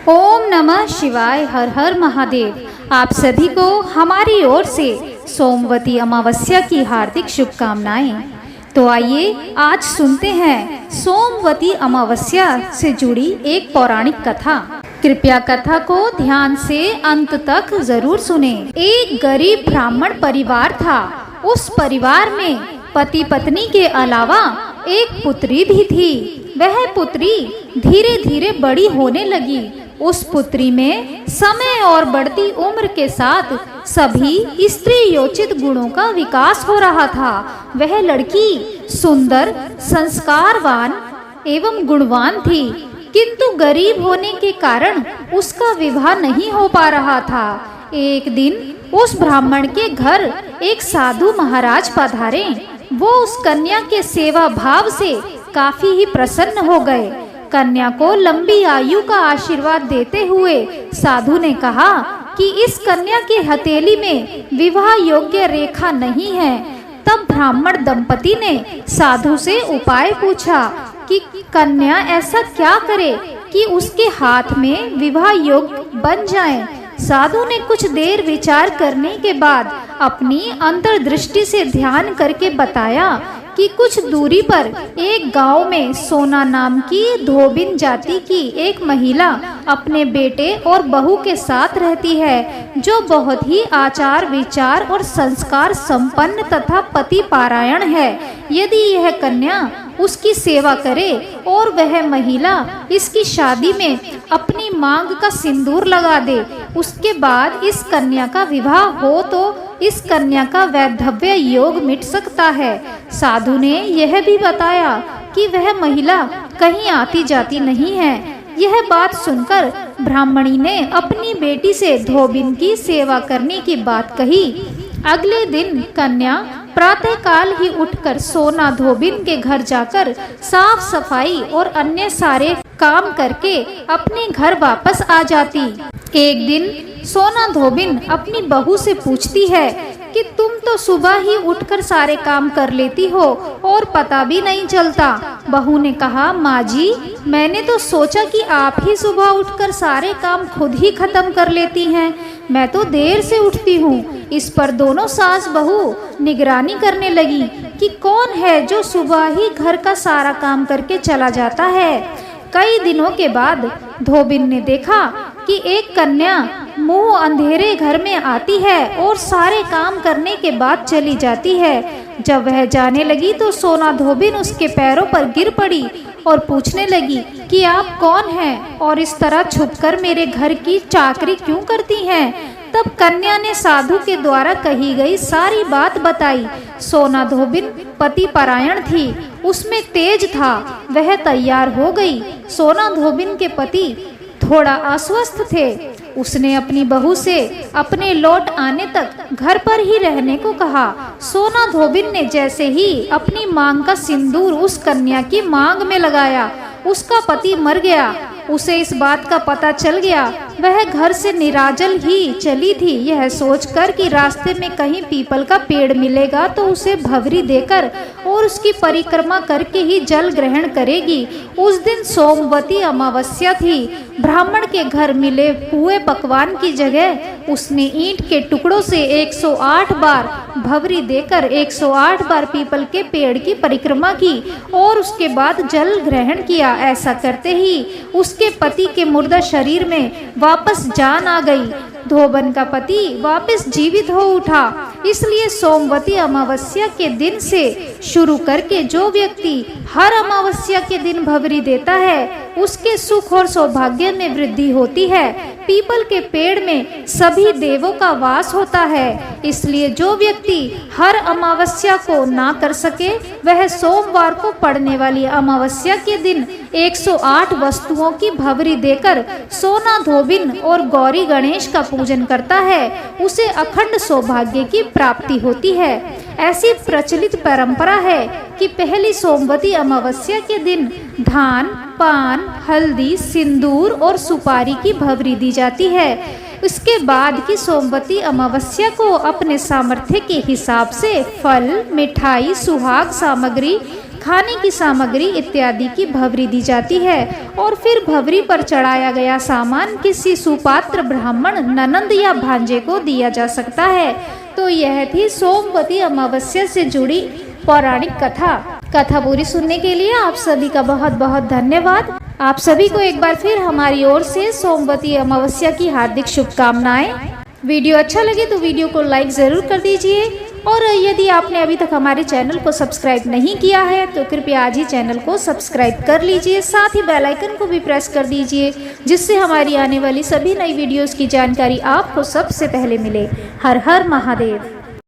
ओम नमः शिवाय। हर हर महादेव। आप सभी को हमारी ओर से सोमवती अमावस्या की हार्दिक शुभकामनाएं। तो आइए आज सुनते हैं सोमवती अमावस्या से जुड़ी एक पौराणिक कथा। कृपया कथा को ध्यान से अंत तक जरूर सुने। एक गरीब ब्राह्मण परिवार था। उस परिवार में पति पत्नी के अलावा एक पुत्री भी थी। वह पुत्री धीरे धीरे बड़ी होने लगी। उस पुत्री में समय और बढ़ती उम्र के साथ सभी स्त्री योचित गुणों का विकास हो रहा था। वह लड़की सुंदर, संस्कारवान एवं गुणवान थी, किंतु गरीब होने के कारण उसका विवाह नहीं हो पा रहा था। एक दिन उस ब्राह्मण के घर एक साधु महाराज पधारे। वो उस कन्या के सेवा भाव से काफी ही प्रसन्न हो गए। कन्या को लंबी आयु का आशीर्वाद देते हुए साधु ने कहा कि इस कन्या के हथेली में विवाह योग्य रेखा नहीं है। तब ब्राह्मण दंपति ने साधु से उपाय पूछा कि कन्या ऐसा क्या करे कि उसके हाथ में विवाह योग्य बन जाए। साधु ने कुछ देर विचार करने के बाद अपनी अंतर्दृष्टि से ध्यान करके बताया कि कुछ दूरी पर एक गांव में सोना नाम की धोबिन जाति की एक महिला अपने बेटे और बहू के साथ रहती है, जो बहुत ही आचार विचार और संस्कार संपन्न तथा पति पारायण है। यदि यह कन्या उसकी सेवा करे और वह महिला इसकी शादी में अपनी मांग का सिंदूर लगा दे, उसके बाद इस कन्या का विवाह हो तो इस कन्या का वैधव्य योग मिट सकता है। साधु ने यह भी बताया कि वह महिला कहीं आती जाती नहीं है। यह बात सुनकर ब्राह्मणी ने अपनी बेटी से धोबिन की सेवा करने की बात कही। अगले दिन कन्या प्रातःकाल ही उठकर सोना धोबिन के घर जाकर साफ सफाई और अन्य सारे काम करके अपने घर वापस आ जाती। एक दिन सोना धोबिन अपनी बहू से पूछती है कि तुम तो सुबह ही उठकर सारे काम कर लेती हो और पता भी नहीं चलता। बहू ने कहा, माँ जी, मैंने तो सोचा कि आप ही सुबह उठकर सारे काम खुद ही खत्म कर लेती हैं। मैं तो देर से उठती हूँ। इस पर दोनों सास बहू निगरानी करने लगी कि कौन है जो सुबह ही घर का सारा काम करके चला जाता है। कई दिनों के बाद धोबिन ने देखा कि एक कन्या मुंह अंधेरे घर में आती है और सारे काम करने के बाद चली जाती है। जब वह जाने लगी तो सोना धोबिन उसके पैरों पर गिर पड़ी और पूछने लगी कि आप कौन हैं और इस तरह छुपकर मेरे घर की चाकरी क्यों करती हैं। तब कन्या ने साधु के द्वारा कही गई सारी बात बताई। सोना धोबिन पति परायण थी, उसमें तेज था। वह तैयार हो गई। सोना धोबिन के पति थोड़ा अस्वस्थ थे। उसने अपनी बहू से अपने लौट आने तक घर पर ही रहने को कहा। सोना धोबिन ने जैसे ही अपनी मांग का सिंदूर उस कन्या की मांग में लगाया, उसका पति मर गया। उसे इस बात का पता चल गया। वह घर से निराजल ही चली थी, यह सोचकर कि रास्ते में कहीं पीपल का पेड़ मिलेगा तो उसे भवरी देकर और उसकी परिक्रमा करके ही जल ग्रहण करेगी। उस दिन सोमवती अमावस्या थी। ब्राह्मण के घर मिले पुए पकवान की जगह उसने ईंट के टुकड़ों से 108 बार भवरी देकर 108 बार पीपल के पेड़ की परिक्रमा की और उसके बाद जल ग्रहण किया। ऐसा करते ही उसके पति के मुर्दा शरीर में वापस जान आ गई। धोबन का पति वापस जीवित हो उठा। इसलिए सोमवती अमावस्या के दिन से शुरू करके जो व्यक्ति हर अमावस्या के दिन भवरी देता है, उसके सुख और सौभाग्य में वृद्धि होती है। पीपल के पेड़ में सभी देवों का वास होता है। इसलिए जो व्यक्ति हर अमावस्या को ना कर सके, वह सोमवार को पड़ने वाली अमावस्या के दिन 108 वस्तुओं की भवरी देकर सोना धोबिन और गौरी गणेश का पूजन करता है, उसे अखंड सौभाग्य की प्राप्ति होती है। ऐसी प्रचलित परंपरा है कि पहली सोमवती अमावस्या के दिन धान, पान, हल्दी, सिंदूर और सुपारी की भवरी दी जाती है। इसके बाद की सोमवती अमावस्या को अपने सामर्थ्य के हिसाब से फल, मिठाई, सुहाग सामग्री खाने की सामग्री इत्यादि की भवरी दी जाती है और फिर भवरी पर चढ़ाया गया सामान किसी सुपात्र ब्राह्मण, ननंद या भांजे को दिया जा सकता है। तो यह थी सोमवती अमावस्या से जुड़ी पौराणिक कथा पूरी सुनने के लिए आप सभी का बहुत बहुत धन्यवाद। आप सभी को एक बार फिर हमारी ओर से सोमवती अमावस्या की हार्दिक शुभकामनाएं। वीडियो अच्छा लगे तो वीडियो को लाइक ज़रूर कर दीजिए और यदि आपने अभी तक हमारे चैनल को सब्सक्राइब नहीं किया है तो कृपया आज ही चैनल को सब्सक्राइब कर लीजिए। साथ ही बेल आइकन को भी प्रेस कर दीजिए जिससे हमारी आने वाली सभी नई वीडियोस की जानकारी आपको सबसे पहले मिले। हर हर महादेव।